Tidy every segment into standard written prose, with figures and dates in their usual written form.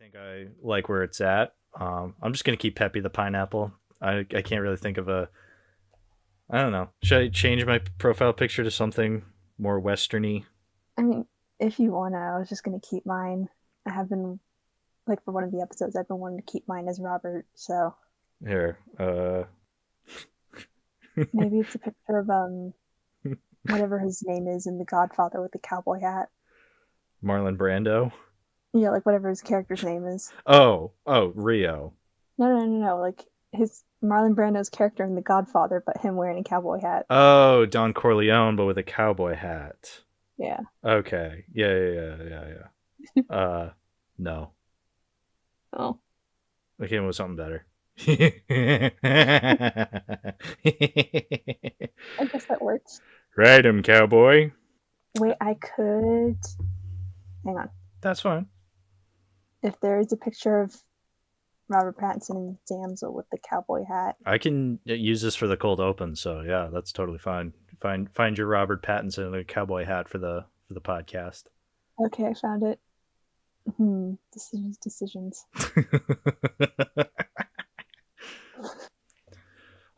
think I like where it's at. I'm just gonna keep Peppy the pineapple. I can't really think of a. I don't know. Should I change my profile picture to something more westerny? I mean, if you want to, I was just going to keep mine. I have been, like, for one of the episodes, I've been wanting to keep mine as Robert, so Here, maybe it's a picture of, whatever his name is in The Godfather with the cowboy hat. Marlon Brando. Yeah, like, whatever his character's name is. Oh, Rio. No, like, his Marlon Brando's character in The Godfather, but him wearing a cowboy hat. Oh, Don Corleone, but with a cowboy hat. Yeah. Okay. Yeah. No. Oh. I came with something better. I guess that works. Ride him, cowboy. Wait, I could... Hang on. That's fine. If there is a picture of Robert Pattinson and Damsel with the cowboy hat. I can use this for the cold open, so yeah, that's totally fine. Find your Robert Pattinson in a cowboy hat for the podcast. Okay, I found it. Decisions.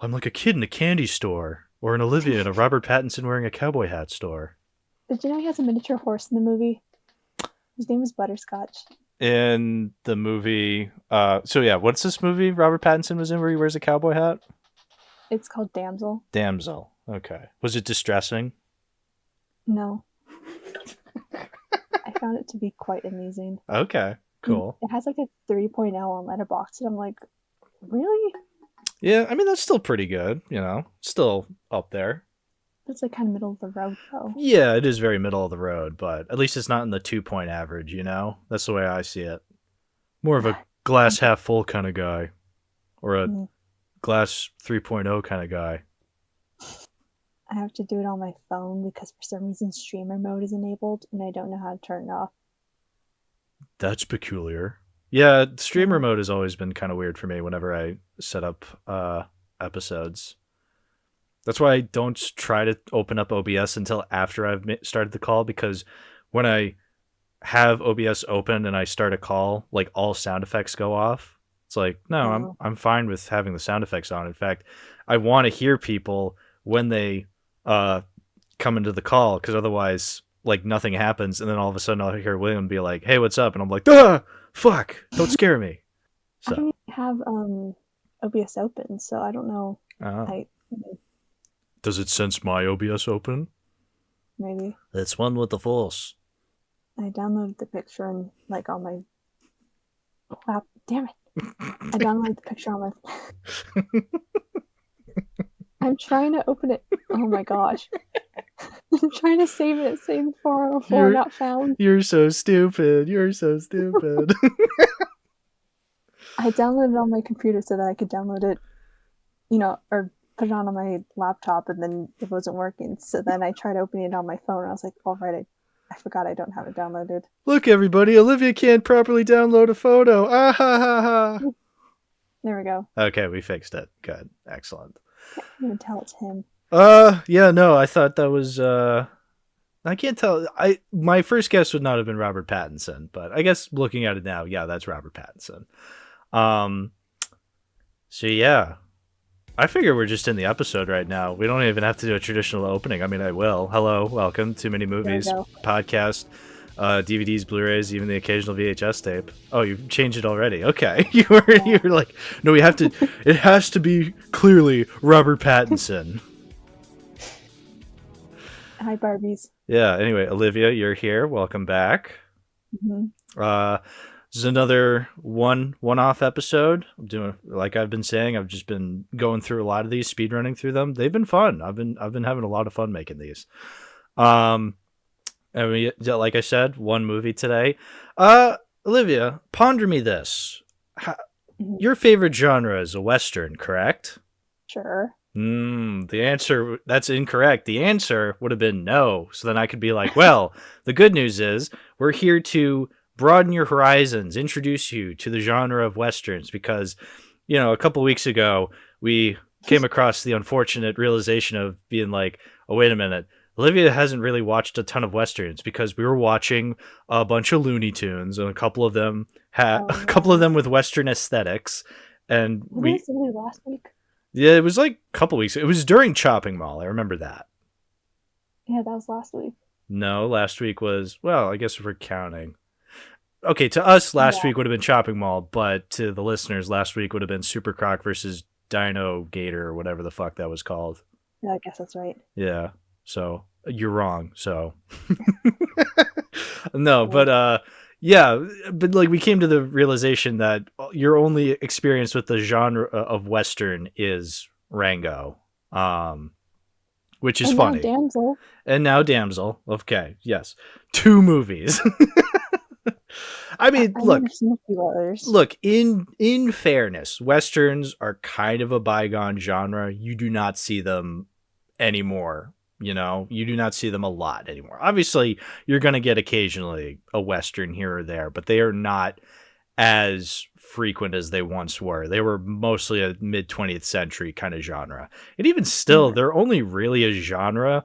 I'm like a kid in a candy store, or an Olivia in a Robert Pattinson wearing a cowboy hat store. Did you know he has a miniature horse in the movie? His name is Butterscotch. In the movie, so yeah, what's this movie Robert Pattinson was in where he wears a cowboy hat? It's called Damsel. Damsel. Okay. Was it distressing? No. I found it to be quite amusing. Okay, cool. It has like a 3.0 on Letterboxd, and I'm like, really? Yeah, I mean, that's still pretty good, still up there. That's like kind of middle of the road, though. Yeah, it is very middle of the road, but at least it's not in the 2-point average, That's the way I see it. More of a glass half full kind of guy, or a glass 3.0 kind of guy. I have to do it on my phone because for some reason streamer mode is enabled, and I don't know how to turn it off. That's peculiar. Yeah, streamer mode has always been kind of weird for me whenever I set up episodes. That's why I don't try to open up OBS until after I've started the call, because when I have OBS open and I start a call, like all sound effects go off. It's like, no, I'm fine with having the sound effects on. In fact, I want to hear people when they come into the call, because otherwise, like, nothing happens, and then all of a sudden I'll hear William be like, "Hey, what's up?" And I'm like, "Ah, fuck! Don't scare me." So. I don't have OBS open, so I don't know. Does it sense my OBS open? Maybe. It's one with the Force. I downloaded the picture and like on my lap. Damn it! I downloaded the picture on my. I'm trying to open it. Oh my gosh! I'm trying to save it. Save 404 not found. You're so stupid. You're so stupid. I downloaded it on my computer so that I could download it, or put it on my laptop, and then it wasn't working. So then I tried opening it on my phone, and I was like, all right, I forgot I don't have it downloaded. Look, everybody, Olivia can't properly download a photo. Ah ha ha ha. There we go. Okay, we fixed it. Good. Excellent. I can't even tell it's him. Yeah, no, I thought that was, I can't tell. My first guess would not have been Robert Pattinson, but I guess looking at it now, yeah, that's Robert Pattinson. So yeah, I figure we're just in the episode right now. We don't even have to do a traditional opening. I mean, I will. Hello, welcome. Too Many Movies podcast, DVDs, Blu-rays, even the occasional VHS tape. Oh, you've changed it already. Okay, you were like, no, we have to. It has to be clearly Robert Pattinson. Hi, Barbies. Yeah. Anyway, Olivia, you're here. Welcome back. Mm-hmm. This is another one-off episode. I'm doing, like I've been saying, I've just been going through a lot of these, speed running through them. They've been fun. I've been having a lot of fun making these. I mean, like I said, one movie today. Olivia, ponder me this. Your favorite genre is a Western, correct? Sure. The answer, that's incorrect. The answer would have been no. So then I could be like, well, the good news is we're here to broaden your horizons, introduce you to the genre of Westerns, because, a couple weeks ago, we came across the unfortunate realization of being like, oh, wait a minute, Olivia hasn't really watched a ton of westerns because we were watching a bunch of Looney Tunes, and a couple of them had Oh a couple of yeah. them with western aesthetics, and Wasn't this really last week? yeah, it was like a couple weeks. It was during Chopping Mall. I remember that. Yeah, that was last week. No, last week was, well, I guess if we're counting. Okay, to us, last Yeah. week would have been Chopping Mall, but to the listeners, last week would have been Super Croc versus Dino Gator or whatever the fuck that was called. Yeah, I guess that's right. Yeah. So you're wrong. So no, but yeah, but like we came to the realization that your only experience with the genre of Western is Rango. Which is And now funny. Damsel. And now Damsel. Okay, yes. 2 movies. I mean, I've look, never seen a few others. look, in fairness, westerns are kind of a bygone genre. You do not see them anymore. You know, you do not see them a lot anymore. Obviously, you're going to get occasionally a western here or there, but they are not as frequent as they once were. They were mostly a mid 20th century kind of genre. And even still, they're only really a genre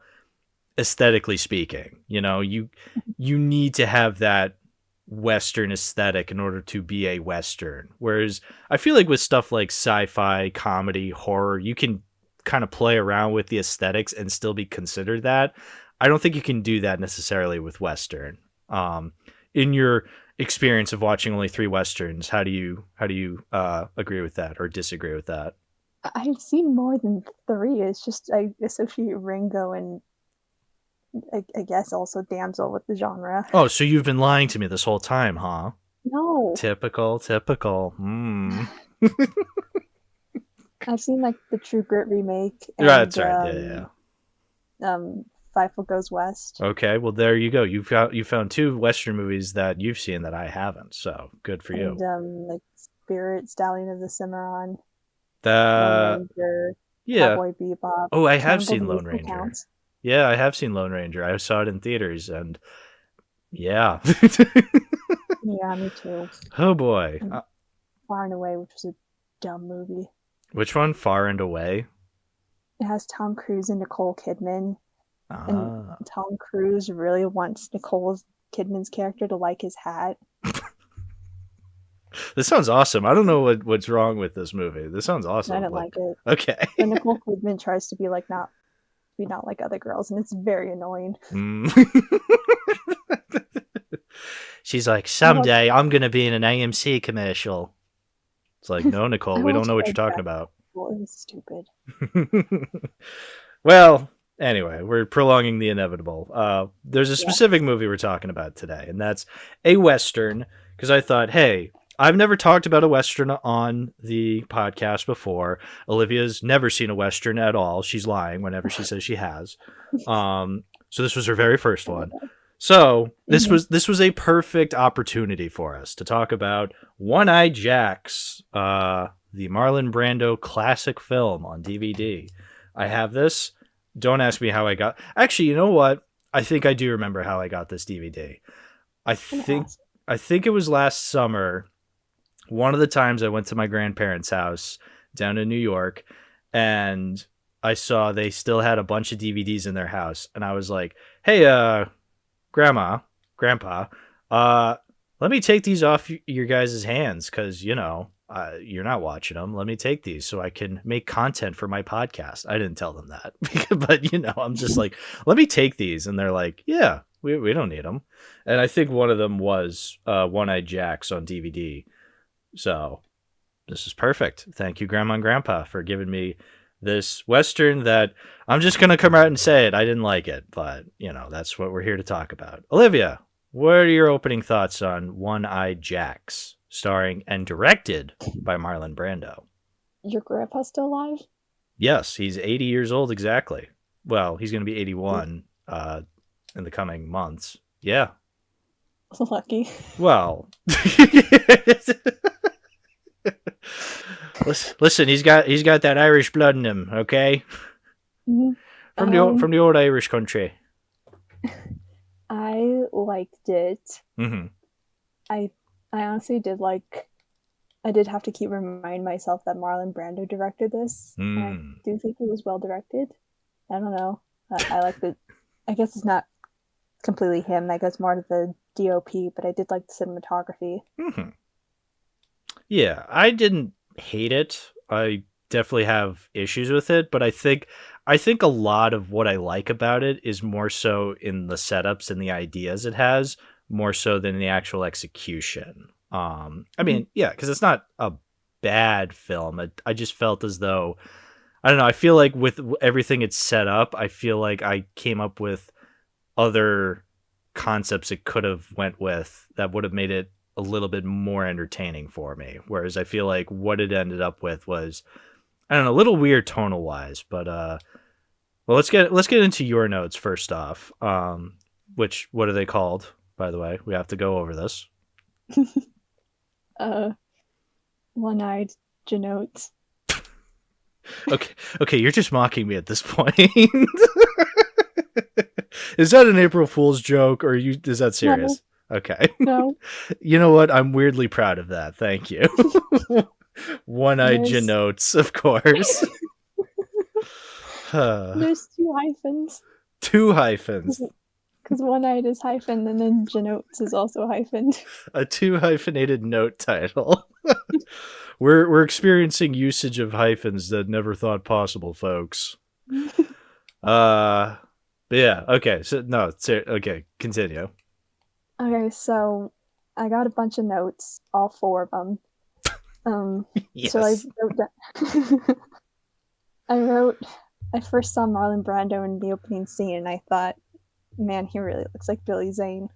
aesthetically speaking. You know, you need to have that western aesthetic in order to be a western. Whereas I feel like with stuff like sci-fi, comedy, horror, you can kind of play around with the aesthetics and still be considered that. I don't think you can do that necessarily with western. In your experience of watching only 3 westerns, how do you agree with that or disagree with that? I've seen more than 3. It's just I associate Ringo and I guess also Damsel with the genre. Oh, so you've been lying to me this whole time, huh? No. Typical. I've seen like the True Grit remake and That's right. Yeah. Five Foot Goes West. Okay, well there you go. You found 2 western movies that you've seen that I haven't. So good for you. And like Spirit, Stallion of the Cimarron, The Lone Ranger, yeah. Cowboy Bebop. Oh, I have Cannibal seen the Lone Musical Ranger. Count. Yeah, I have seen Lone Ranger. I saw it in theaters, and yeah. Yeah, me too. Oh boy. And Far and Away, which was a dumb movie. Which one? Far and Away. It has Tom Cruise and Nicole Kidman, and Ah. Tom Cruise really wants Nicole Kidman's character to like his hat. This sounds awesome. I don't know what's wrong with this movie. This sounds awesome. I didn't like it. Okay. But Nicole Kidman tries to be not like other girls, and it's very annoying. She's like, someday I'm gonna be in an AMC commercial. It's like, no, Nicole, we don't know what you're talking about. Well, it was stupid. Well, anyway, we're prolonging the inevitable. There's a specific movie we're talking about today, and that's a Western, because I thought, hey, I've never talked about a Western on the podcast before. Olivia's never seen a Western at all. She's lying whenever she says she has. So this was her very first one. So this was a perfect opportunity for us to talk about One-Eyed Jacks, the Marlon Brando classic film on DVD. I have this. Don't ask me how I got. Actually, you know what? I think I do remember how I got this DVD. I think it was last summer. One of the times I went to my grandparents' house down in New York, and I saw they still had a bunch of DVDs in their house, and I was like, "Hey, Grandpa, let me take these off your guys' hands, because you're not watching them. Let me take these so I can make content for my podcast." I didn't tell them that, but I'm just like, let me take these, and they're like, yeah, we don't need them. And I think one of them was One-Eyed Jacks on DVD. So this is perfect. Thank you, Grandma and Grandpa, for giving me this Western that I'm just going to come out and say it. I didn't like it, but, that's what we're here to talk about. Olivia, what are your opening thoughts on One-Eyed Jacks, starring and directed by Marlon Brando? Your grandpa's still alive? Yes, he's 80 years old exactly. Well, he's going to be 81 in the coming months. Yeah. Lucky. Well, listen, he's got that Irish blood in him, okay? Mm-hmm. From the old Irish country. I liked it. Mm-hmm. I honestly did I did have to keep reminding myself that Marlon Brando directed this. I do think it was well directed. I don't know. I liked it. I guess it's not completely him. That goes more to the DOP, but I did like the cinematography. Mm-hmm. Yeah, I didn't hate it. I definitely have issues with it, but I think a lot of what I like about it is more so in the setups and the ideas it has, more so than the actual execution. I mean, yeah, because it's not a bad film. I just felt as though, I don't know. I feel like with everything it's set up, I feel like I came up with other concepts it could have went with that would have made it a little bit more entertaining for me. Whereas I feel like what it ended up with was, I don't know, a little weird tonal wise. But well, let's get into your notes first off. Which, what are they called? By the way, we have to go over this. One-eyed genotes. Okay, you're just mocking me at this point. Is that an April Fool's joke, or is that serious? No. Okay. No. You know what? I'm weirdly proud of that. Thank you. One-eyed genotes, of course. There's 2 hyphens. 2 hyphens. Because one-eyed is hyphen, and then genotes is also hyphened. A 2 hyphenated note title. We're experiencing usage of hyphens that never thought possible, folks. But yeah, okay. So no, okay, continue. Okay, so I got a bunch of notes, all 4 of them. Yes. So I first saw Marlon Brando in the opening scene, and I thought, man, he really looks like Billy Zane.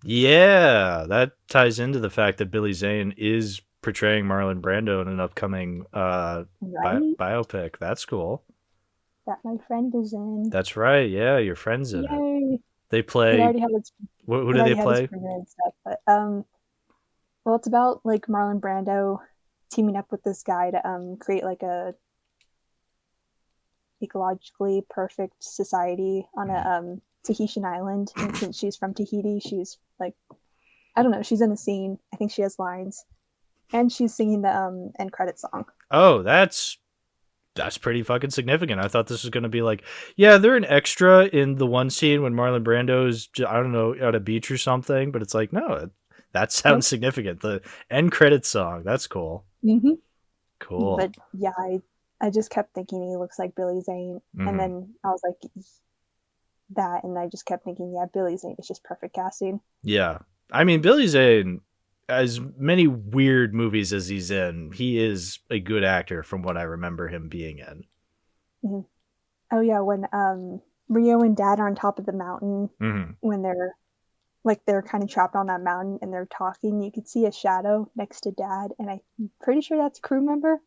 Yeah, that ties into the fact that Billy Zane is portraying Marlon Brando in an upcoming biopic. That's cool. That my friend is in. That's right. Yeah, your friend's in Yay. it. They play. Who do they play? Stuff, but, well, it's about like Marlon Brando teaming up with this guy to create like a ecologically perfect society on a Tahitian island. And since she's from Tahiti, she's like, I don't know, she's in a scene. I think she has lines, and she's singing the end credit song. Oh, that's pretty fucking significant. I thought this was going to be like, yeah, they're an extra in the one scene when Marlon Brando's, I don't know, at a beach or something, but it's like, no, that sounds significant. The end credit song, that's cool. Mm-hmm. Cool. But yeah, I just kept thinking he looks like Billy Zane, and then I was like, that, and I just kept thinking, yeah, Billy Zane is just perfect casting. Yeah. I mean, Billy Zane, as many weird movies as he's in, he is a good actor from what I remember him being in. Mm-hmm. Oh yeah, when Rio and Dad are on top of the mountain, when they're kind of trapped on that mountain and they're talking, you could see a shadow next to Dad, and I'm pretty sure that's a crew member.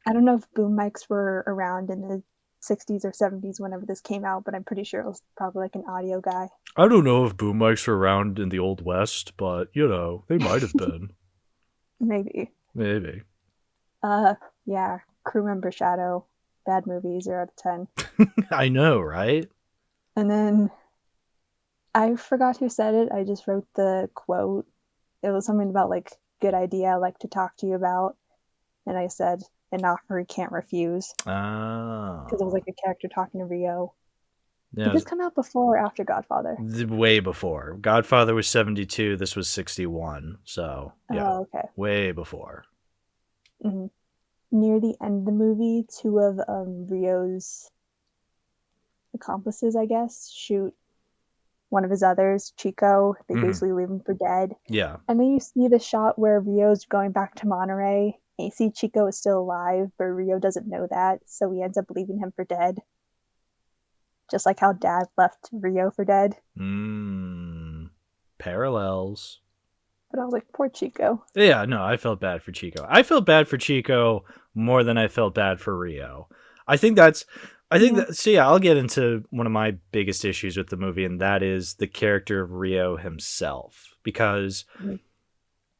I don't know if boom mics were around in the 60s or 70s whenever this came out, but I'm pretty sure it was probably like an audio guy. I don't know if boom mics were around in the Old West, but, you know, they might have been. Maybe. Yeah, crew member shadow, bad movie, 0 out of 10. I know, right? And then I forgot who said it. I just wrote the quote. It was something about like, good idea, I like to talk to you about. And I said, an offer he can't refuse. Oh. Because it was like a character talking to Rio. Yeah, Did this come out before or after Godfather? Way before. Godfather was 72. This was 61. So, yeah. Oh, okay. Way before. Mm-hmm. Near the end of the movie, 2 of Rio's accomplices, I guess, shoot one of his others, Chico. They basically leave him for dead. Yeah. And then you see the shot where Rio's going back to Monterey. And you see Chico is still alive, but Rio doesn't know that, so he ends up leaving him for dead. Just like how Dad left Rio for dead. Parallels. But I was like, poor Chico. Yeah, no, I felt bad for Chico. I felt bad for Chico more than I felt bad for Rio. I think that, so yeah, I'll get into one of my biggest issues with the movie, and that is the character of Rio himself. Because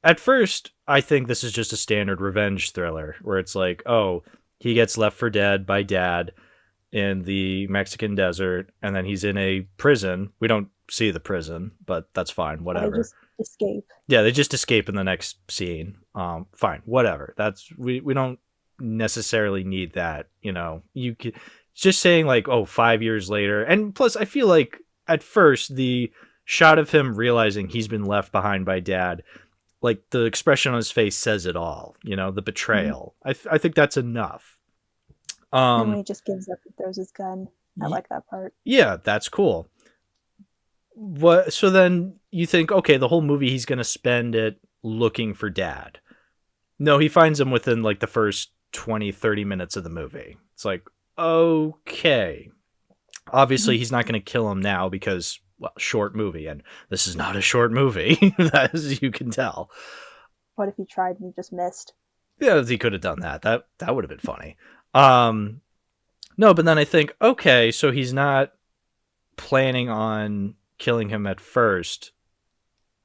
at first, I think this is just a standard revenge thriller, where it's like, oh, he gets left for dead by Dad in the Mexican desert, and then he's in a prison. We don't see the prison, but that's fine, whatever. They just escape. Yeah, they just escape in the next scene. Fine, whatever. We don't necessarily need that, you know. just saying like, oh, 5 years later. And plus, I feel like at first the shot of him realizing he's been left behind by dad, like the expression on his face says it all, the betrayal. I think that's enough. And when he just gives up and throws his gun. I like that part. Yeah, that's cool. So then you think, okay, the whole movie he's going to spend it looking for dad. No, he finds him within like the first 20, 30 minutes of the movie. It's like, okay. Obviously, he's not going to kill him now because, well, short movie. And this is not a short movie, as you can tell. What if he tried and he just missed? Yeah, he could have done that. That would have been funny. No, but then I think, okay, so he's not planning on killing him at first,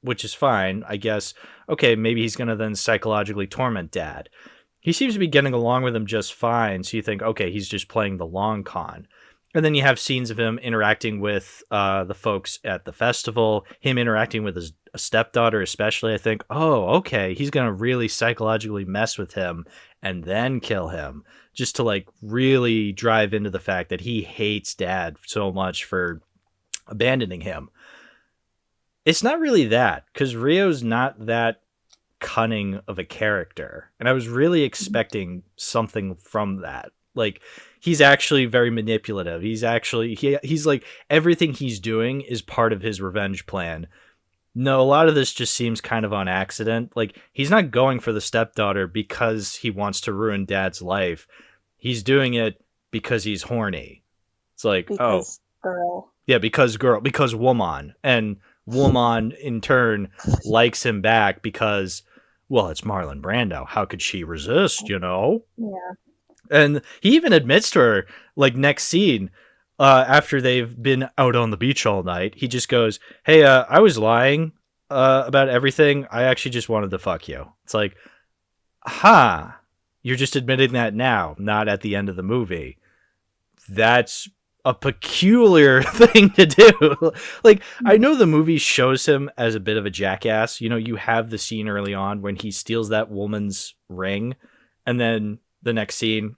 which is fine, I guess. Okay, maybe he's going to then psychologically torment dad. He seems to be getting along with him just fine, so you think, okay, he's just playing the long con. And then you have scenes of him interacting with the folks at the festival, him interacting with his stepdaughter especially. I think, oh, okay, he's going to really psychologically mess with him and then kill him, just to like really drive into the fact that he hates dad so much for abandoning him. It's not really that, because Rio's not that cunning of a character, and I was really expecting something from that. Like, he's actually very manipulative. He's like, everything he's doing is part of his revenge plan. No, a lot of this just seems kind of on accident. Like, he's not going for the stepdaughter because he wants to ruin dad's life. He's doing it because he's horny. It's like, because girl. Yeah, because woman. And woman, in turn, likes him back because, well, it's Marlon Brando. How could she resist, Yeah. And he even admits to her, like, next scene, after they've been out on the beach all night, he just goes, hey, I was lying about everything. I actually just wanted to fuck you. It's like, you're just admitting that now, not at the end of the movie. That's a peculiar thing to do. Like, I know the movie shows him as a bit of a jackass. You have the scene early on when he steals that woman's ring, and then the next scene,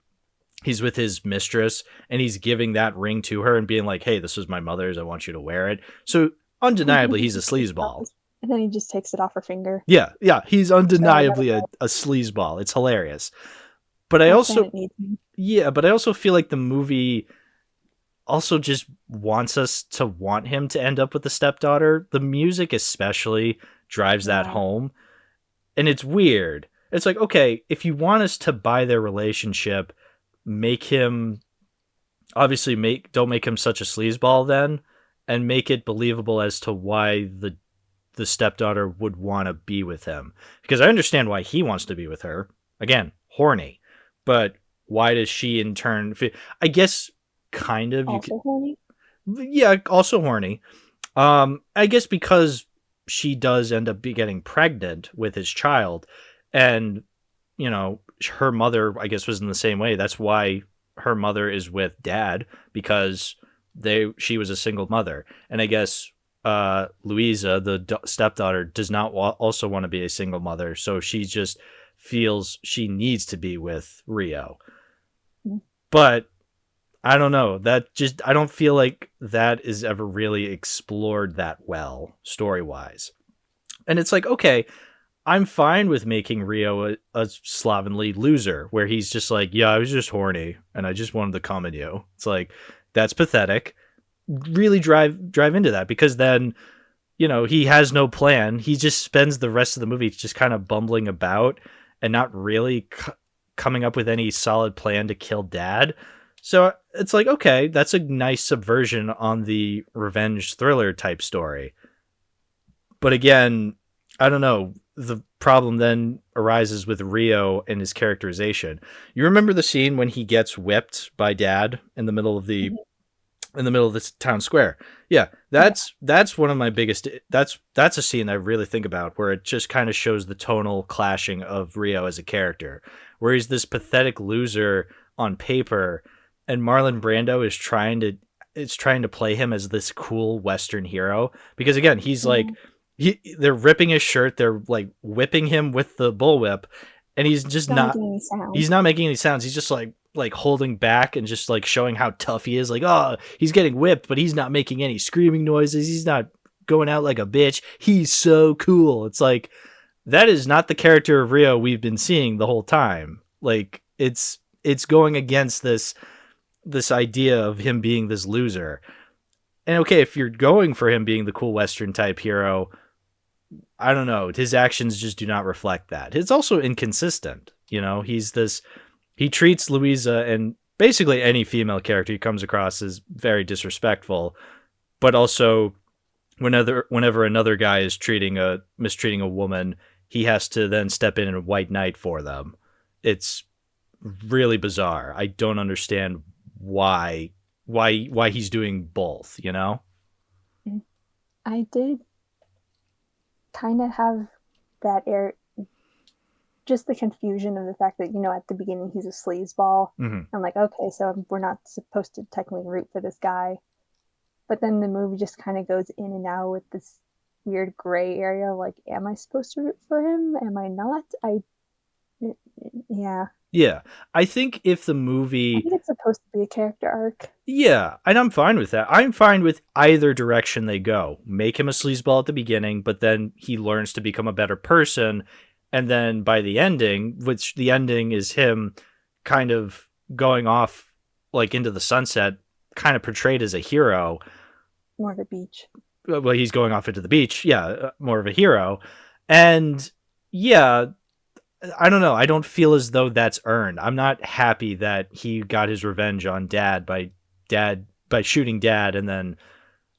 he's with his mistress and he's giving that ring to her and being like, hey, this was my mother's, I want you to wear it. So undeniably he's a sleazeball. And then he just takes it off her finger. Yeah, he's undeniably a sleazeball. It's hilarious. But I also feel like the movie also just wants us to want him to end up with the stepdaughter. The music especially drives that home. And it's weird. It's like, okay, if you want us to buy their relationship, don't make him such a sleazeball then, and make it believable as to why the stepdaughter would want to be with him. Because I understand why he wants to be with her. Again, horny. But why does she in turn I guess kind of horny? Yeah, also horny. I guess because she does end up getting pregnant with his child, and her mother, I guess, was in the same way. That's why her mother is with dad, because she was a single mother. And I guess Louisa, the stepdaughter, does not also want to be a single mother, so she just feels she needs to be with Rio. But I don't know. I don't feel like that is ever really explored that well, story-wise. And it's like, okay, I'm fine with making Rio a slovenly loser, where he's just like, yeah, I was just horny and I just wanted to come at you. It's like, that's pathetic. Really drive into that, because then, he has no plan. He just spends the rest of the movie just kind of bumbling about and not really coming up with any solid plan to kill dad. So it's like, okay, that's a nice subversion on the revenge thriller type story. But again, I don't know. The problem then arises with Rio and his characterization. You remember the scene when he gets whipped by dad in the middle of the town square? Yeah, that's one of my biggest. That's a scene I really think about, where it just kind of shows the tonal clashing of Rio as a character, where he's this pathetic loser on paper, and Marlon Brando is trying to play him as this cool Western hero, because again, he's like. They're ripping his shirt. They're like whipping him with the bullwhip, and he's just not making any sounds. He's just like, like holding back and just like showing how tough he is. Like, oh, he's getting whipped, but he's not making any screaming noises. He's not going out like a bitch. He's so cool. It's like, that is not the character of Rio we've been seeing the whole time. Like, it's going against this idea of him being this loser. And okay, if you're going for him being the cool Western type hero, I don't know. His actions just do not reflect that. It's also inconsistent. You know, he treats Louisa and basically any female character he comes across as very disrespectful, but also whenever another guy is mistreating a woman, he has to then step in and white knight for them. It's really bizarre. I don't understand why he's doing both, you know? I did kind of have that just the confusion of the fact that, you know, at the beginning he's a sleazeball. I'm like, okay, so we're not supposed to technically root for this guy. But then the movie just kind of goes in and out with this weird gray area. Like, am I supposed to root for him? Am I not? Yeah. Yeah. I think if the movie... I think it's supposed to be a character arc. Yeah, and I'm fine with that. I'm fine with either direction they go. Make him a sleazeball at the beginning, but then he learns to become a better person. And then by the ending, which the ending is him kind of going off like into the sunset, kind of portrayed as a hero. More of a beach. Well, he's going off into the beach. Yeah, more of a hero. And yeah, I don't know. I don't feel as though that's earned. I'm not happy that he got his revenge on Dad by shooting Dad. And then,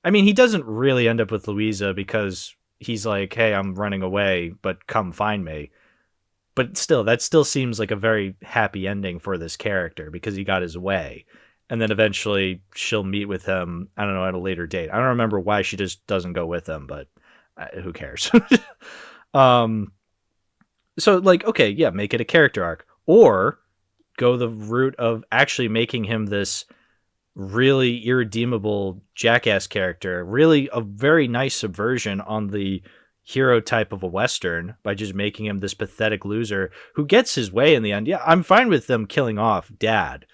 I mean, he doesn't really end up with Louisa because he's like, hey, I'm running away, but come find me. But still, that still seems like a very happy ending for this character because he got his way. And then eventually she'll meet with him, I don't know, at a later date. I don't remember why she just doesn't go with him, but who cares? So, like, okay, yeah, make it a character arc. Or go the route of actually making him this really irredeemable jackass character. Really a very nice subversion on the hero type of a Western by just making him this pathetic loser who gets his way in the end. Yeah, I'm fine with them killing off Dad.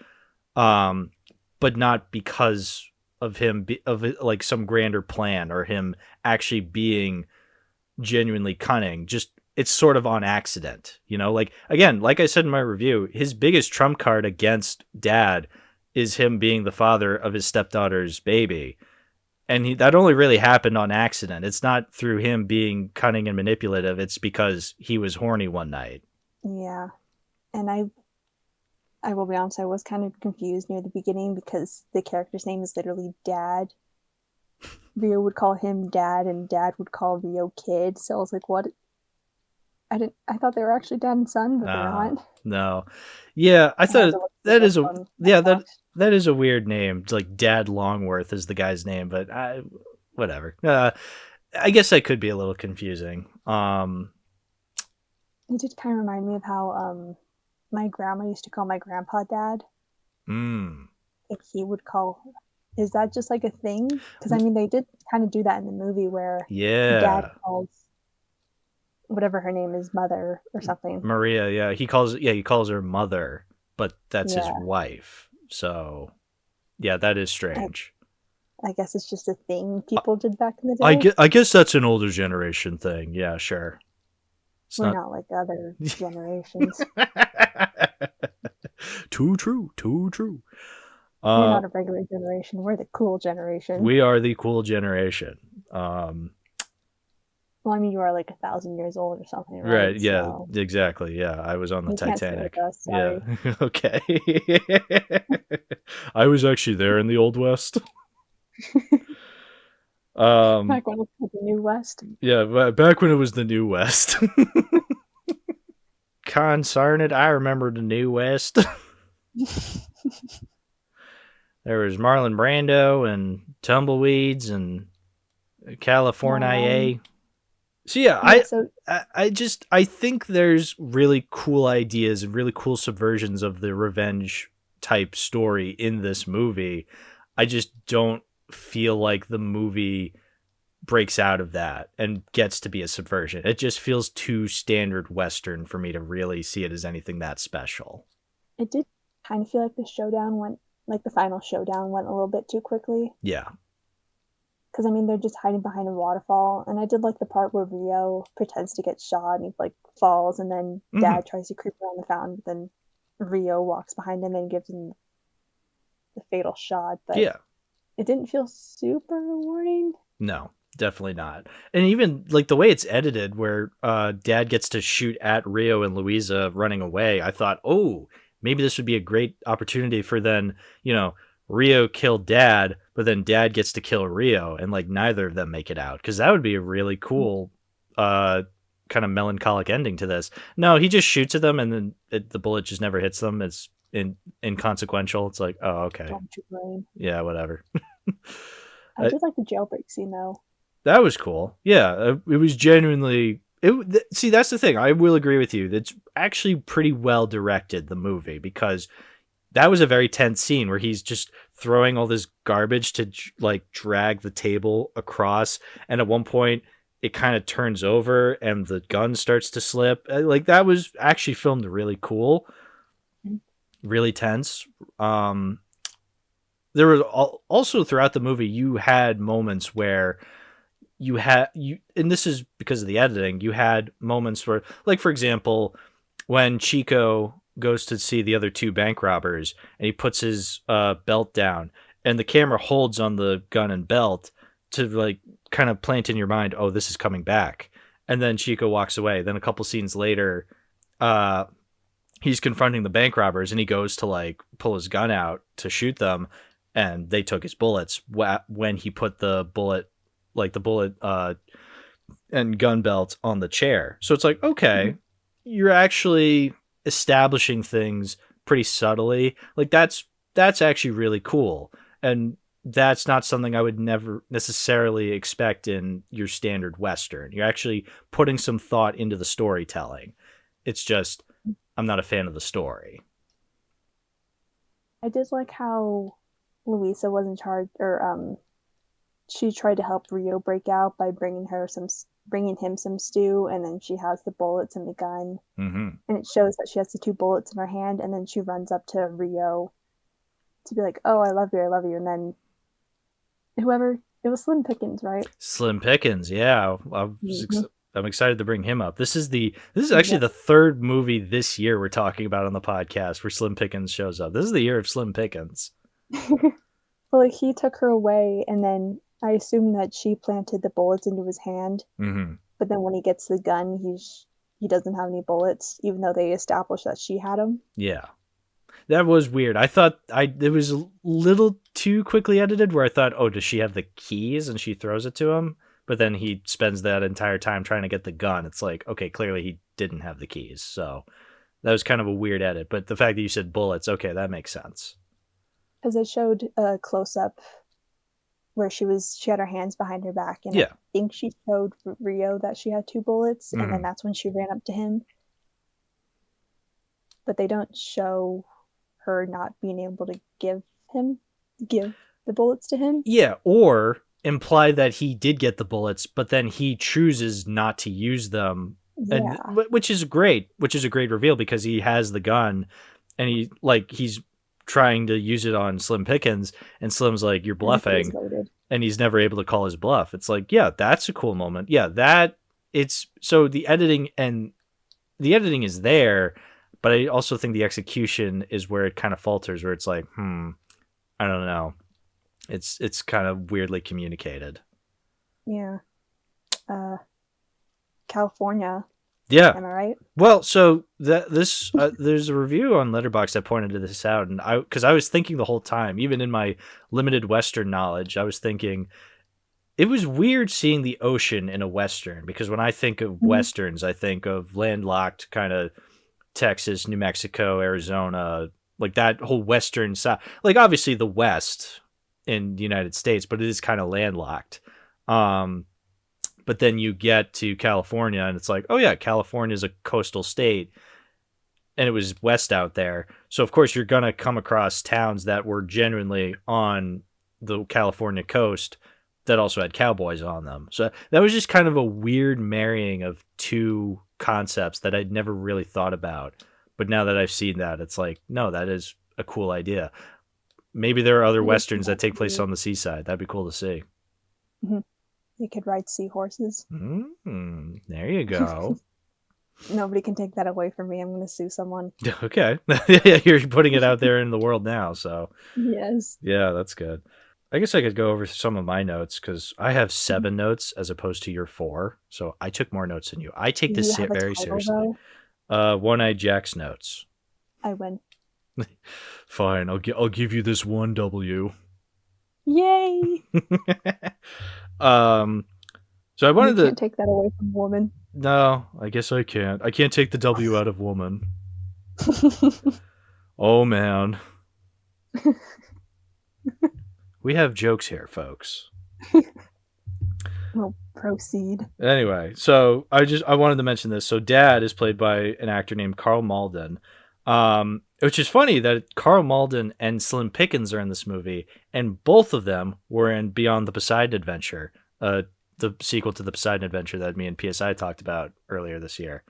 But not because of him, of like some grander plan or him actually being genuinely cunning. Just, it's sort of on accident, you know? Like, again, like I said in my review, his biggest trump card against Dad is him being the father of his stepdaughter's baby. And that only really happened on accident. It's not through him being cunning and manipulative. It's because he was horny one night. Yeah. And I will be honest, I was kind of confused near the beginning because the character's name is literally Dad. Rio would call him Dad and Dad would call Rio Kid. So I was like, what? I thought they were actually dad and son, but they're not. No. Yeah, I thought that is that is a weird name. It's like Dad Longworth is the guy's name, but whatever. I guess that could be a little confusing. It did kind of remind me of how my grandma used to call my grandpa Dad. Like he would call. Is that just like a thing? Because I mean, they did kind of do that in the movie where Dad calls whatever her name is, Mother or something. Maria, yeah. He calls her Mother, but that's his wife. So, yeah, that is strange. I guess it's just a thing people did back in the day. I guess that's an older generation thing. Yeah, sure. We're not like other generations. Too true. We're not a regular generation. We're the cool generation. We are the cool generation. Well, I mean, you are like 1,000 years old or something, right? Right. Yeah. So. Exactly. Yeah. I was on the Titanic. Us, yeah. Okay. I was actually there in the Old West. Back when it was the New West. Yeah, back when it was the New West. Consarn it, I remember the New West. There was Marlon Brando and Tumbleweeds and California. So yeah, I think there's really cool ideas and really cool subversions of the revenge type story in this movie. I just don't feel like the movie breaks out of that and gets to be a subversion. It just feels too standard Western for me to really see it as anything that special. It did kind of feel like the final showdown went a little bit too quickly. Yeah. Because, I mean, they're just hiding behind a waterfall. And I did like the part where Rio pretends to get shot and he, like, falls. And then Dad tries to creep around the fountain. Then Rio walks behind him and gives him the fatal shot. But yeah, it didn't feel super rewarding. No, definitely not. And even, like, the way it's edited where Dad gets to shoot at Rio and Louisa running away, I thought, oh, maybe this would be a great opportunity for then, you know, Rio killed Dad, but then Dad gets to kill Rio, and like neither of them make it out, because that would be a really cool kind of melancholic ending to this. No, he just shoots at them, and then the bullet just never hits them. It's inconsequential. It's like, oh, okay, yeah, whatever. I did like the jailbreak scene though. That was cool. Yeah, it was genuinely. See, that's the thing. I will agree with you. It's actually pretty well directed, the movie, because that was a very tense scene where he's just throwing all this garbage to like drag the table across. And at one point it kind of turns over and the gun starts to slip. Like, that was actually filmed really cool, really tense. There was also throughout the movie, you had moments where and this is because of the editing, you had moments where, like, for example, when Chico goes to see the other two bank robbers and he puts his belt down and the camera holds on the gun and belt to like kind of plant in your mind, oh, this is coming back. And then Chico walks away. Then a couple scenes later, he's confronting the bank robbers and he goes to like pull his gun out to shoot them, and they took his bullets when he put the bullet and gun belt on the chair. So it's like, okay, you're actually establishing things pretty subtly. Like, that's actually really cool, and that's not something I would never necessarily expect in your standard Western. You're actually putting some thought into the storytelling. It's just, I'm not a fan of the story. I did like how Louisa was in charge, or she tried to help Rio break out by bringing him some stew, and then she has the bullets and the gun, and it shows that she has the two bullets in her hand, and then she runs up to Rio to be like, oh, I love you, and then it was Slim Pickens, right? Slim Pickens, yeah. I'm excited to bring him up. This is actually the third movie this year we're talking about on the podcast where Slim Pickens shows up. This is the year of Slim Pickens. Well, like, he took her away, and then I assume that she planted the bullets into his hand. But then when he gets the gun, he doesn't have any bullets, even though they established that she had them. Yeah. That was weird. I thought it was a little too quickly edited, where I thought, oh, does she have the keys? And she throws it to him. But then he spends that entire time trying to get the gun. It's like, okay, clearly he didn't have the keys. So that was kind of a weird edit. But the fact that you said bullets, okay, that makes sense. Because it showed a close-up where she had her hands behind her back, and I think she showed Rio that she had two bullets, and then that's when she ran up to him. But they don't show her not being able to give the bullets to him. Yeah, or imply that he did get the bullets, but then he chooses not to use them, which is a great reveal, because he has the gun, and he's trying to use it on Slim Pickens, and Slim's like, you're bluffing, and he's never able to call his bluff. It's like, yeah, that's a cool moment. Yeah, so the editing is there, but I also think the execution is where it kind of falters, where it's like, I don't know. It's kind of weirdly communicated. Yeah. California. Yeah. Am I right? Well, so there's a review on Letterboxd that pointed this out, and because I was thinking the whole time, even in my limited Western knowledge, I was thinking it was weird seeing the ocean in a Western, because when I think of Westerns, I think of landlocked kind of Texas, New Mexico, Arizona, like that whole Western side. Like, obviously the West in the United States, but it is kind of landlocked. But then you get to California and it's like, oh yeah, California is a coastal state, and it was west out there. So of course you're going to come across towns that were genuinely on the California coast that also had cowboys on them. So that was just kind of a weird marrying of two concepts that I'd never really thought about. But now that I've seen that, it's like, no, that is a cool idea. Maybe there are other westerns that take place on the seaside. That'd be cool to see. Mm-hmm. They could ride seahorses. There you go. Nobody can take that away from me. I'm going to sue someone. Okay. Yeah, you're putting it out there in the world now, so. Yes. Yeah, that's good. I guess I could go over some of my notes because I have 7 notes as opposed to your 4, so I took more notes than you. I take this very seriously. One-Eyed Jack's notes. I win. Fine, I'll give you this 1 W. Yay! So I wanted to can't take that away from woman. No, I guess I can't. I can't take the W out of woman. Oh man. We have jokes here, folks. Well, proceed. Anyway, so I wanted to mention this. So Dad is played by an actor named Carl Malden. Which is funny that Carl Malden and Slim Pickens are in this movie, and both of them were in Beyond the Poseidon Adventure, the sequel to the Poseidon Adventure that me and PSI talked about earlier this year.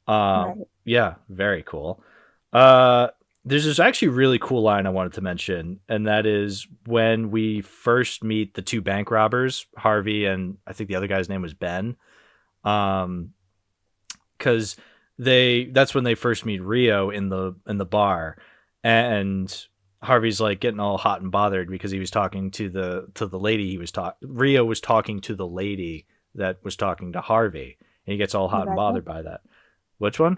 Right. Yeah, very cool. There's this actually really cool line I wanted to mention, and that is when we first meet the 2 bank robbers, Harvey and I think the other guy's name was Ben. Because that's when they first meet Rio in the bar, and Harvey's like getting all hot and bothered because he was talking to the lady Rio was talking to the lady that was talking to Harvey, and he gets all hot and bothered by that. Which one?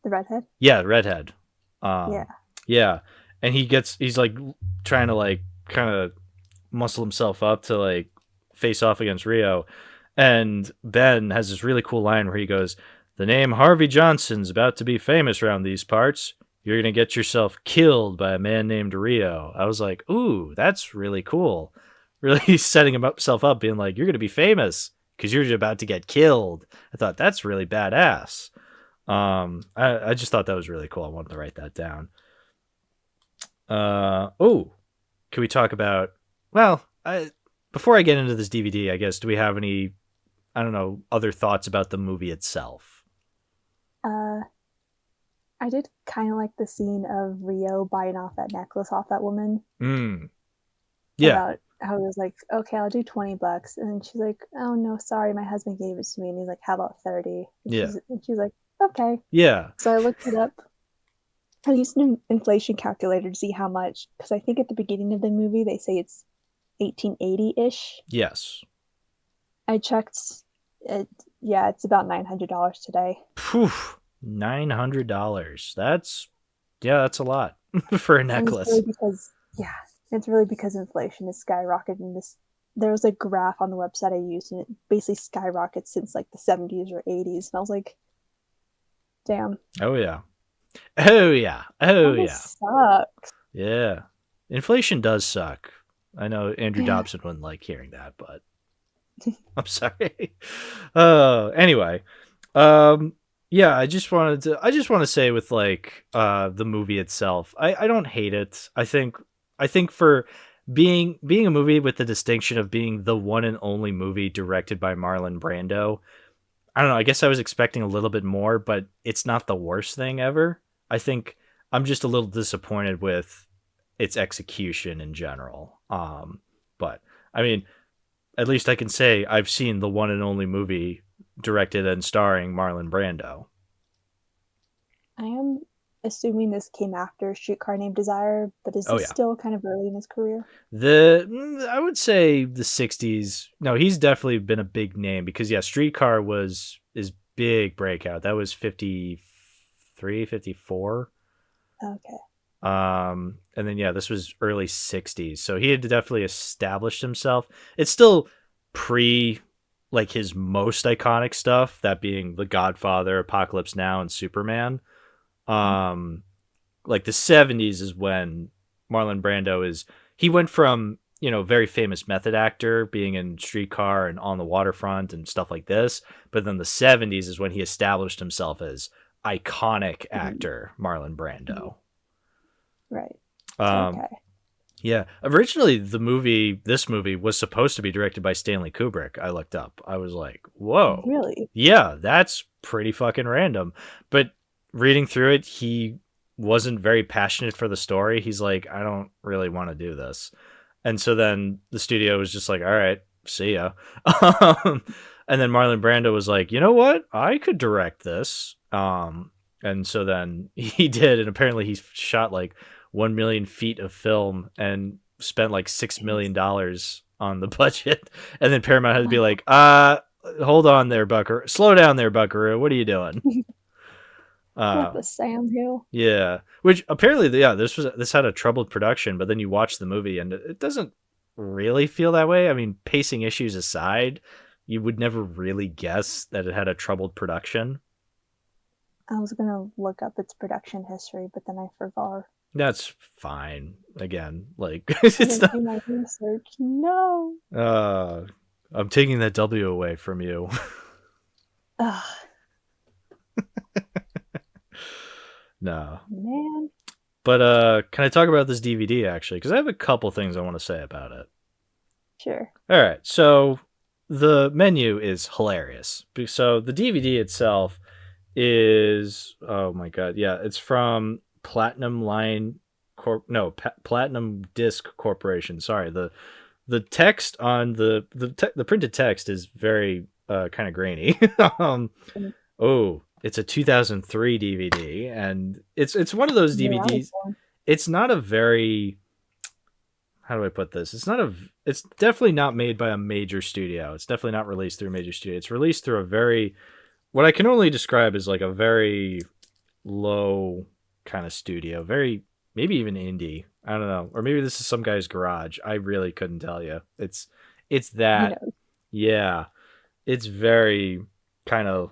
The redhead? Yeah, the redhead. Yeah. And he's like trying to like kind of muscle himself up to like face off against Rio, and Ben has this really cool line where he goes, "The name Harvey Johnson's about to be famous around these parts. You're going to get yourself killed by a man named Rio." I was like, ooh, that's really cool. Really setting himself up, being like, you're going to be famous because you're about to get killed. I thought that's really badass. I just thought that was really cool. I wanted to write that down. Can we talk about, before I get into this DVD, I guess, do we have any, I don't know, other thoughts about the movie itself? I did kind of like the scene of Rio buying off that necklace off that woman. Yeah. About how he was like, okay, I'll do $20. And then she's like, oh no, sorry, my husband gave it to me. And he's like, how about 30? And she's like, okay. Yeah. So I looked it up. I used an inflation calculator to see how much, because I think at the beginning of the movie they say it's 1880-ish. Yes. I checked it. Yeah, it's about $900 today. Poof. $900. That's a lot for a necklace. It's really because inflation is skyrocketing. There was a graph on the website I used, and it basically skyrockets since like the 70s or 80s. And I was like, damn. Oh yeah. Sucks. Yeah. Inflation does suck. I know Andrew Dobson wouldn't like hearing that, but I'm sorry. Anyway. Yeah, I just want to say with like the movie itself, I don't hate it. I think for being a movie with the distinction of being the one and only movie directed by Marlon Brando, I don't know, I guess I was expecting a little bit more, but it's not the worst thing ever. I think I'm just a little disappointed with its execution in general. But I mean, at least I can say I've seen the one and only movie directed and starring Marlon Brando. I am assuming this came after Streetcar Named Desire, but is this still kind of early in his career? I would say the 60s. No, he's definitely been a big name because Streetcar was his big breakout. That was 53, 54. Okay. And then this was early 60s. So he had definitely established himself. It's still pre like his most iconic stuff, that being The Godfather, Apocalypse Now, and Superman. Like the 70s is when Marlon Brando he went from, very famous method actor being in Streetcar and On the Waterfront and stuff like this. But then the 70s is when he established himself as iconic actor, Marlon Brando. Right. Okay. Yeah. Originally, this movie was supposed to be directed by Stanley Kubrick. I looked up. I was like, whoa. Really? Yeah, that's pretty fucking random. But reading through it, he wasn't very passionate for the story. He's like, I don't really want to do this. And so then the studio was just like, all right, see ya. And then Marlon Brando was like, you know what? I could direct this. And so then he did. And apparently he shot like 1 million feet of film and spent like $6 million on the budget. And then Paramount had to be like, hold on there, Buckaroo. Slow down there, Buckaroo. What are you doing? With the Sam Hill. Yeah. Which apparently, this had a troubled production, but then you watch the movie and it doesn't really feel that way. I mean, pacing issues aside, you would never really guess that it had a troubled production. I was going to look up its production history, but then I forgot. That's fine. Again, like, it's not my research. No. I'm taking that W away from you. No. Man. But can I talk about this DVD actually? Because I have a couple things I want to say about it. Sure. All right. So the menu is hilarious. So the DVD itself is, oh my God. Yeah. It's from Platinum Disc Corporation. Sorry. The text on the printed text is very kind of grainy. It's a 2003 DVD, and it's one of those DVDs. It's not a very, how do I put this? It's definitely not made by a major studio. It's definitely not released through a major studio. It's released through what I can only describe as like a very low kind of studio, maybe even indie. I don't know. Or maybe this is some guy's garage. I really couldn't tell you. It's that. Yeah. It's very kind of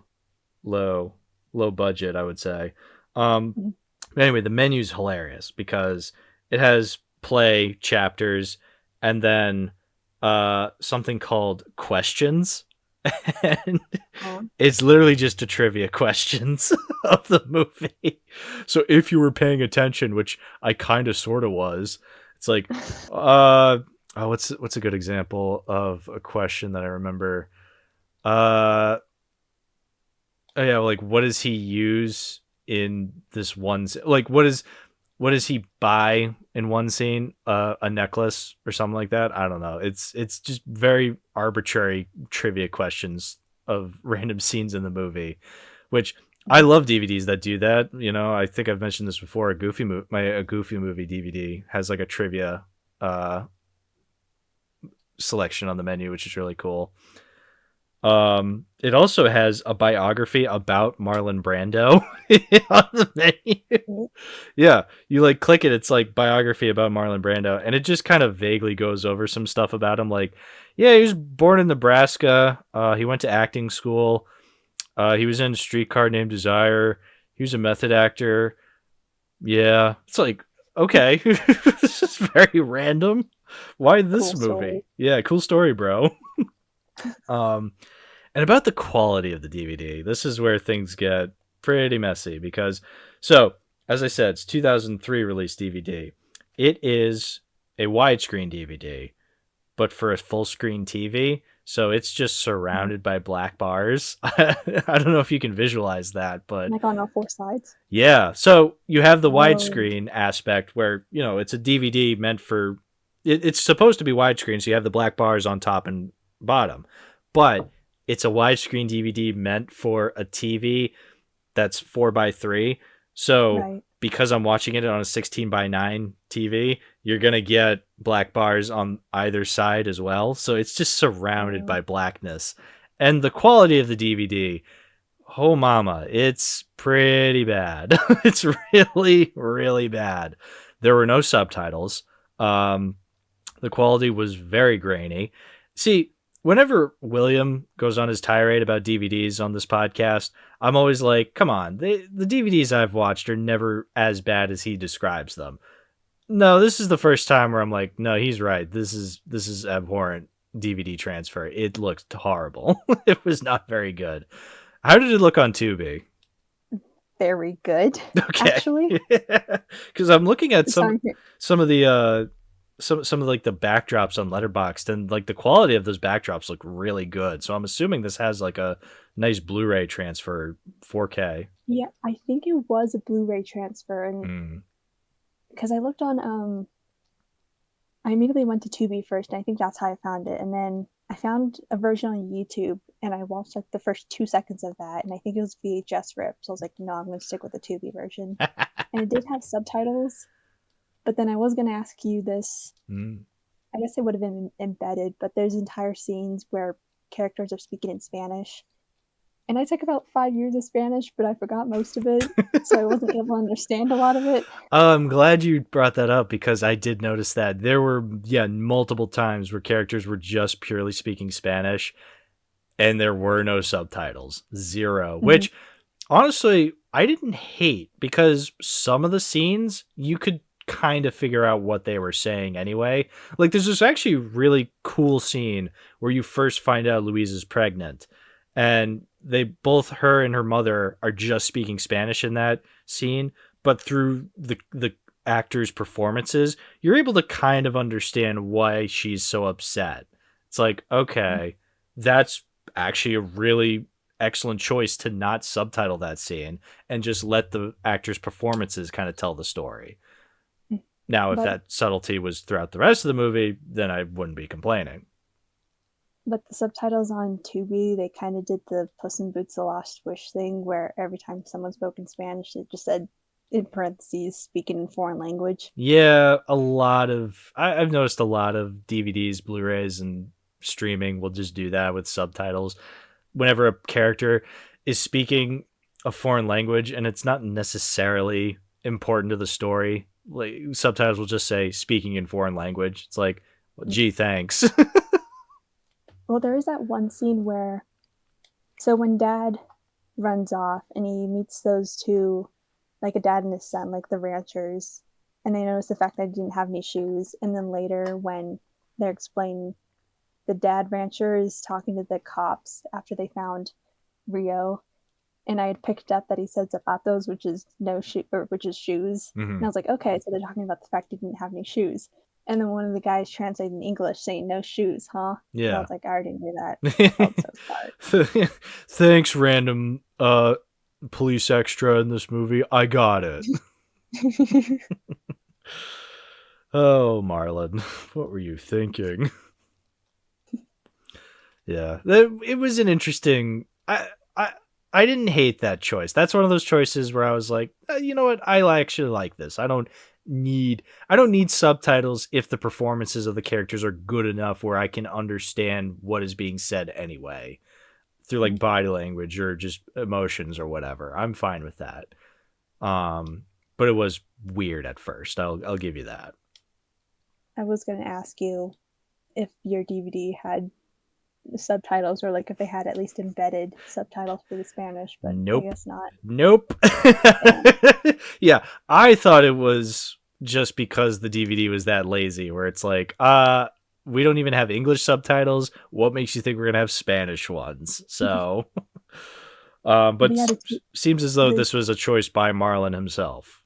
low budget, I would say. Anyway, the menu's hilarious because it has play chapters and then something called questions. And it's literally just a trivia questions of the movie. So if you were paying attention, which I kind of sort of was, it's like, what's a good example of a question that I remember? Like what does he use in this one? Like what does he buy in one scene? A necklace or something like that. I don't know. It's just very arbitrary trivia questions of random scenes in the movie, which I love DVDs that do that. You know, I think I've mentioned this before. A Goofy movie DVD has like a trivia selection on the menu, which is really cool. It also has a biography about Marlon Brando on the menu. Yeah, you like click it, it's like biography about Marlon Brando, and it just kind of vaguely goes over some stuff about him. Like, yeah, he was born in Nebraska. He went to acting school. He was in Streetcar Named Desire. He was a method actor. Yeah, it's like, okay, this is very random. Why this cool movie? Story. Yeah, cool story, bro. And about the quality of the DVD, this is where things get pretty messy because, so, as I said, it's 2003 release DVD. It is a widescreen DVD, but for a full screen TV, so it's just surrounded by black bars. I don't know if you can visualize that, but... Like on all four sides? Yeah, so you have the widescreen aspect where, you know, it's a DVD meant for... It's supposed to be widescreen, so you have the black bars on top and bottom, but it's a widescreen DVD meant for a TV that's 4:3. So because I'm watching it on a 16:9 TV, you're going to get black bars on either side as well. So it's just surrounded by blackness. And the quality of the DVD, oh mama, it's pretty bad. It's really, really bad. There were no subtitles. The quality was very grainy. See, whenever William goes on his tirade about DVDs on this podcast, I'm always like, come on, the DVDs I've watched are never as bad as he describes them. No, this is the first time where I'm like, no, he's right. This is abhorrent DVD transfer. It looked horrible. It was not very good. How did it look on Tubi? Very good. Okay. Actually. Because I'm looking at some of the some of like the backdrops on Letterboxd, and like the quality of those backdrops look really good. So I'm assuming this has like a nice Blu-ray transfer, 4K. Yeah, I think it was a Blu-ray transfer, and because I looked on I immediately went to Tubi first, and I think that's how I found it. And then I found a version on YouTube, and I watched like the first 2 seconds of that, and I think it was VHS rip. So I was like, no, I'm going to stick with the Tubi version. And it did have subtitles, but then I was going to ask you this. I guess it would have been embedded, but there's entire scenes where characters are speaking in Spanish. And I took about 5 years of Spanish, but I forgot most of it, so I wasn't able to understand a lot of it. I'm glad you brought that up, because I did notice that there were, multiple times where characters were just purely speaking Spanish, and there were no subtitles. 0. Which, honestly, I didn't hate, because some of the scenes, you could kind of figure out what they were saying anyway. Like, there's this actually really cool scene where you first find out Louise is pregnant, and her and her mother are just speaking Spanish in that scene, but through the actors' performances, you're able to kind of understand why she's so upset. It's like, okay, that's actually a really excellent choice to not subtitle that scene and just let the actors' performances kind of tell the story. Now, if that subtlety was throughout the rest of the movie, then I wouldn't be complaining. But the subtitles on Tubi, they kind of did the Puss in Boots: The Lost Wish thing, where every time someone spoke in Spanish, it just said, in parentheses, speaking in foreign language. Yeah, I've noticed a lot of DVDs, Blu-rays, and streaming will just do that with subtitles. Whenever a character is speaking a foreign language and it's not necessarily important to the story, like, subtitles will just say speaking in foreign language. It's like, well, gee, thanks. Well, there is that one scene where, so when Dad runs off and he meets those two, like a dad and his son, like the ranchers, and they notice the fact that he didn't have any shoes. And then later, when they're explaining, the dad rancher is talking to the cops after they found Rio, and I had picked up that he said zapatos, which is which is shoes. And I was like, okay, so they're talking about the fact he didn't have any shoes. And then one of the guys translated in English saying no shoes, huh? Yeah. And I was like, I already knew that. I felt so smart. Thanks, random police extra in this movie. I got it. Oh, Marlon, what were you thinking? Yeah, it was an interesting... I didn't hate that choice. That's one of those choices where I was like, you know what? I actually like this. I don't need subtitles if the performances of the characters are good enough where I can understand what is being said anyway, through like body language or just emotions or whatever. I'm fine with that. But it was weird at first. I'll give you that. I was going to ask you if your DVD had subtitles, or like if they had at least embedded subtitles for the Spanish, but nope. I guess not. Nope. Yeah, I thought it was just because the DVD was that lazy, where it's like, we don't even have English subtitles. What makes you think we're gonna have Spanish ones? So, but seems as though this was a choice by Marlon himself.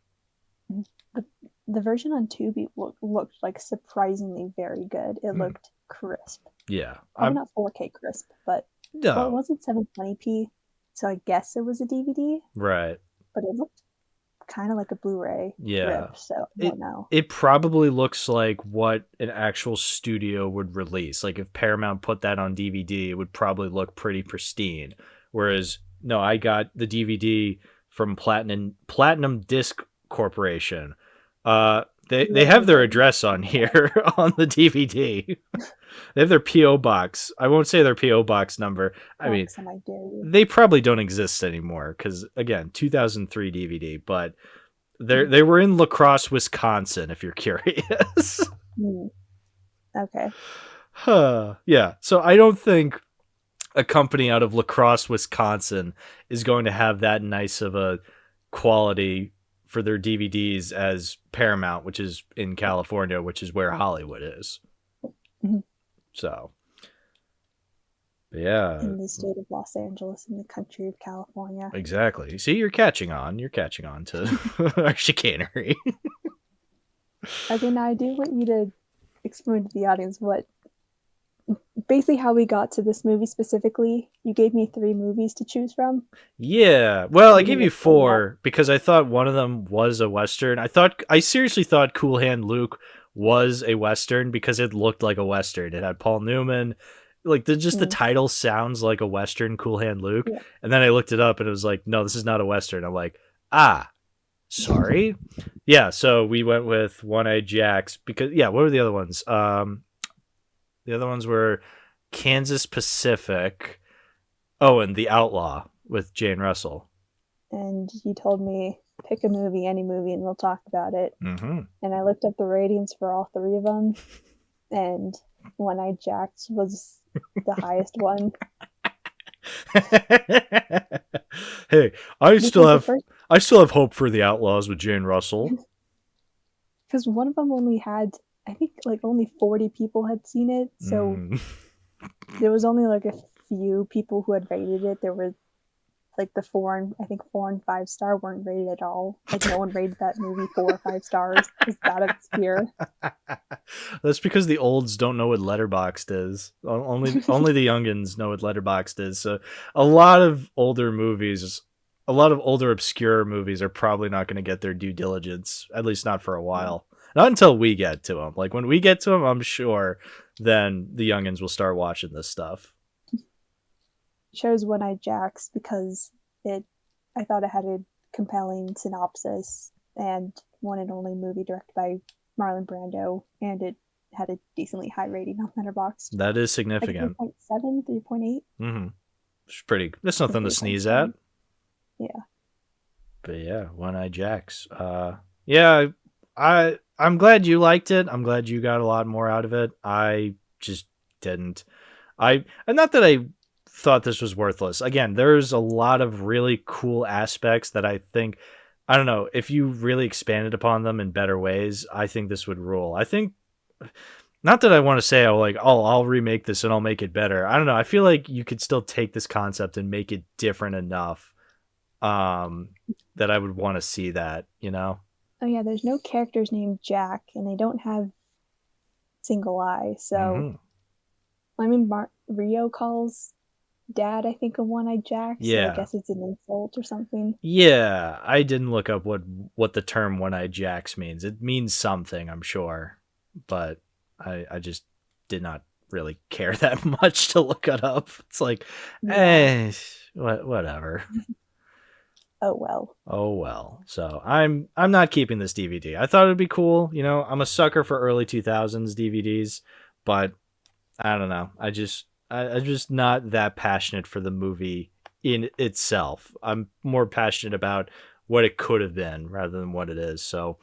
The version on Tubi looked like surprisingly very good. It looked crisp. Yeah, I'm not 4K crisp, but well, it wasn't 720p, so I guess it was a DVD. Right. But it looked kind of like a Blu-ray. Yeah. Rip, so I don't know. It probably looks like what an actual studio would release. Like if Paramount put that on DVD, it would probably look pretty pristine. Whereas, no, I got the DVD from Platinum Disc Corporation. They have their address on here on the DVD. They have their P.O. box. I won't say their P.O. box number. I mean, they probably don't exist anymore because, again, 2003 DVD. But they were in La Crosse, Wisconsin, if you're curious. Okay. Yeah. So I don't think a company out of La Crosse, Wisconsin is going to have that nice of a quality for their DVDs as Paramount, which is in California, which is where Hollywood is. So, yeah. In the state of Los Angeles, in the country of California. Exactly. See, you're catching on. You're catching on to our chicanery. Okay, now I do want you to explain to the audience basically how we got to this movie specifically. You gave me 3 movies to choose from. Yeah. Well, I gave you 4 because I thought one of them was a Western. I seriously thought Cool Hand Luke was a Western because it looked like a Western. It had Paul Newman. Like the title sounds like a Western, Cool Hand Luke. Yeah. And then I looked it up and it was like, no, this is not a Western. I'm like, sorry. Yeah. So we went with One-Eyed Jacks because, what were the other ones? The other ones were Kansas Pacific. Oh, and The Outlaw with Jane Russell. And you told me, pick a movie, any movie, and we'll talk about it. Mm-hmm. And I looked up the ratings for all 3 of them, and One-Eyed Jacks was the highest one. Hey, I still have hope for The Outlaws with Jane Russell. Because one of them only had, I think, like only 40 people had seen it, so there was only like a few people who had rated it. There were like the 4 and 5 star weren't rated at all. Like no one rated that movie 4 or 5 stars. It's that obscure. That's because the olds don't know what Letterboxd is. Only the youngins know what Letterboxd is. So a lot of older obscure movies are probably not going to get their due diligence, at least not for a while. Not until we get to them. Like when we get to them, I'm sure then the youngins will start watching this stuff. Chose One-Eyed Jacks because I thought it had a compelling synopsis and one and only movie directed by Marlon Brando, and it had a decently high rating on Letterboxd. That is significant. Like 3.7, 3.8. Mm-hmm. It's pretty. That's nothing to sneeze at. Yeah. But yeah, One-Eyed Jacks. I'm glad you liked it. I'm glad you got a lot more out of it. I just didn't. And not that I thought this was worthless. Again, there's a lot of really cool aspects that I think, I don't know, if you really expanded upon them in better ways, I think this would rule. I think, not that I want to say, I'll remake this and I'll make it better. I don't know. I feel like you could still take this concept and make it different enough that I would want to see that, you know? Oh yeah, there's no characters named Jack, and they don't have single eye. So, I mean, Rio calls Dad, I think, a One-Eyed Jack. Yeah. So I guess it's an insult or something. Yeah, I didn't look up what the term One-Eyed Jacks means. It means something, I'm sure, but I just did not really care that much to look it up. It's like, whatever. Oh well. So I'm not keeping this DVD. I thought it'd be cool. You know, I'm a sucker for early 2000s DVDs, but I don't know. I'm just not that passionate for the movie in itself. I'm more passionate about what it could have been rather than what it is. So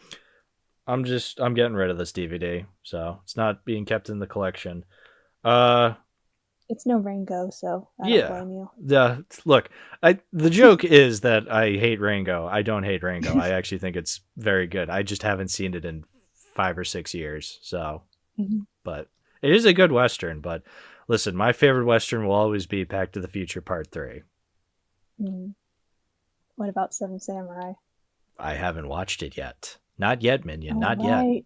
I'm getting rid of this DVD. So it's not being kept in the collection. It's no Rango, so I don't blame you. Look, the joke is that I hate Rango. I don't hate Rango. I actually think it's very good. I just haven't seen it in 5 or 6 years. So, but it is a good Western. But listen, my favorite Western will always be Back to the Future Part 3. What about Seven Samurai? I haven't watched it yet. Not yet, Minion. Not yet.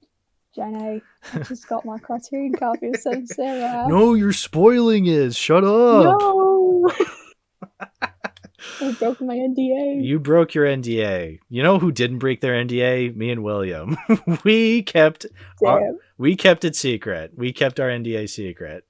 Jenny, I just got my Criterion copy of Seven Samurai. No, you're spoiling it. Shut up. No. I broke my NDA. You broke your NDA. You know who didn't break their NDA? Me and William. We kept it secret. We kept our NDA secret.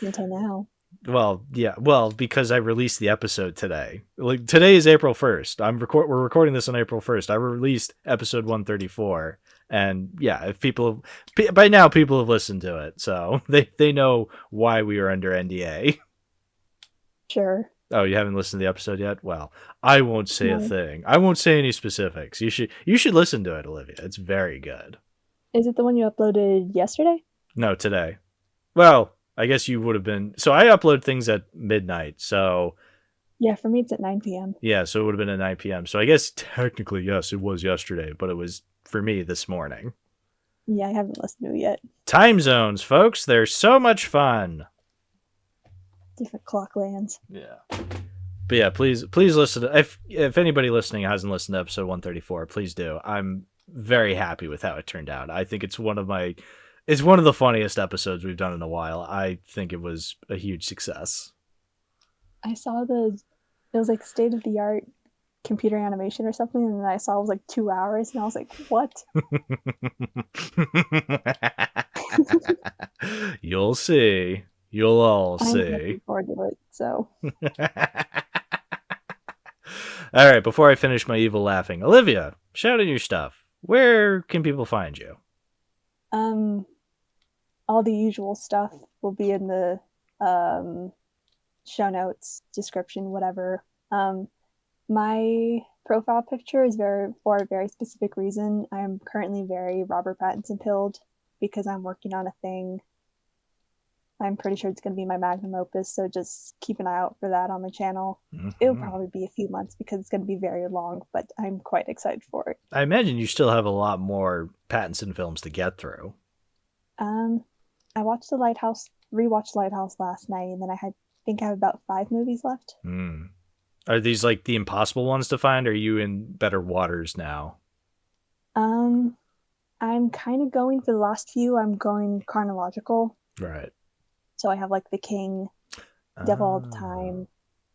Until now. Well, yeah. Well, because I released the episode today. Like today is April 1st. We're recording this on April 1st. I released episode 134. And yeah, if by now people have listened to it, so they know why we were under NDA. Sure. Oh, you haven't listened to the episode yet? Well, I won't say a thing. I won't say any specifics. You should listen to it, Olivia. It's very good. Is it the one you uploaded yesterday? No, today. Well, I guess you would have been. So I upload things at midnight. So yeah, for me it's at 9 p.m. Yeah, so it would have been at 9 p.m. So I guess technically, yes, it was yesterday, but it was for me this morning. Yeah, I haven't listened to it yet. Time zones, folks. They're so much fun. Different clock lands. Yeah. But yeah, please listen. If anybody listening hasn't listened to episode 134, please do. I'm very happy with how it turned out. I think it's It's one of the funniest episodes we've done in a while. I think it was a huge success. I saw it was like state of the art computer animation or something, and then I saw it was like 2 hours, and I was like, what? You'll see. You'll all see. I'm looking forward to it, so. All right, before I finish my evil laughing, Olivia, shout out your stuff. Where can people find you? All the usual stuff will be in the show notes, description, whatever. My profile picture is for a very specific reason. I am currently very Robert Pattinson pilled because I'm working on a thing. I'm pretty sure it's going to be my magnum opus, so just keep an eye out for that on my channel. Mm-hmm. It'll probably be a few months because it's going to be very long, but I'm quite excited for it. I imagine you still have a lot more Pattinson films to get through. I watched rewatched Lighthouse last night, and then I think I have about 5 movies left. Are these like the impossible ones to find? Or are you in better waters now? I'm kind of going for the last few. I'm going chronological. Right. So I have like The King, Devil All the Time,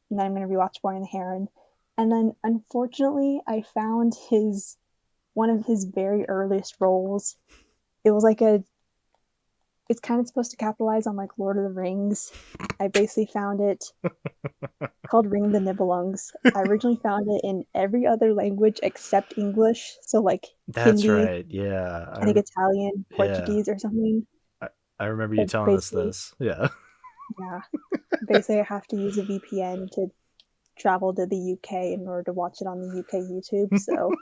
and then I'm going to rewatch Boy and the Heron. And then unfortunately, I found one of his very earliest roles. It was like it's kind of supposed to capitalize on like Lord of the Rings. I basically found it called Ring of the Nibelungs. I originally found it in every other language except English. So like that's Hindi, right. Yeah. I think Italian, Portuguese, or something. I remember you telling us this. Yeah. Yeah. Basically, I have to use a VPN to travel to the UK in order to watch it on the UK YouTube. So.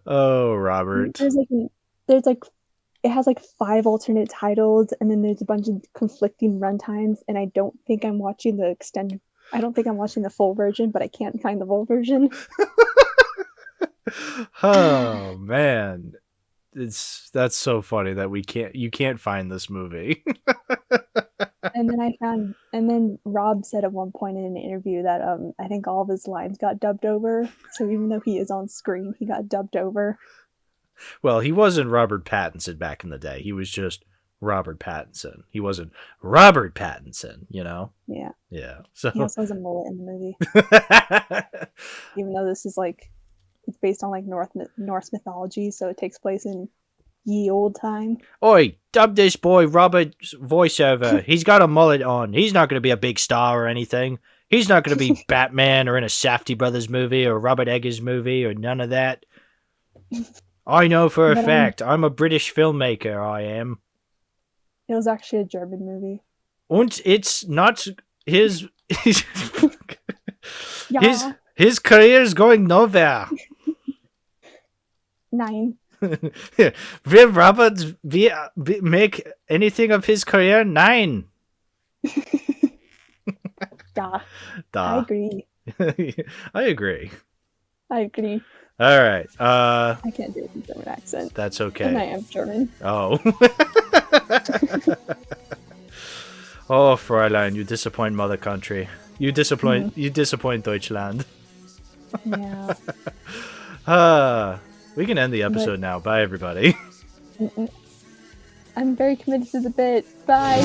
Oh, Robert. It has like 5 alternate titles, and then there's a bunch of conflicting runtimes, and I don't think I'm watching the full version, but I can't find the full version. Oh man. That's so funny that you can't find this movie. And then Rob said at one point in an interview that I think all of his lines got dubbed over. So even though he is on screen, he got dubbed over. Well, he wasn't Robert Pattinson back in the day. He was just Robert Pattinson. He wasn't Robert Pattinson, you know? Yeah. Yeah. So he also has a mullet in the movie. Even though this is like it's based on like Norse mythology, so it takes place in ye old time. Oi, dub this boy Robert's voiceover. He's got a mullet on. He's not going to be a big star or anything. He's not going to be Batman or in a Safdie Brothers movie or Robert Eggers movie or none of that. I know for a fact. I'm a British filmmaker, I am. It was actually a German movie. And it's not his... Yeah. His career's going nowhere. 9. Will Robert make anything of his career? 9. Da. Da. I agree. I agree. I agree. All right. I can't do a German accent. That's okay. And I am German. Oh. Oh, Fräulein, you disappoint mother country. You disappoint Deutschland. Yeah. We can end the episode now. Bye, everybody. I'm very committed to the bit. Bye.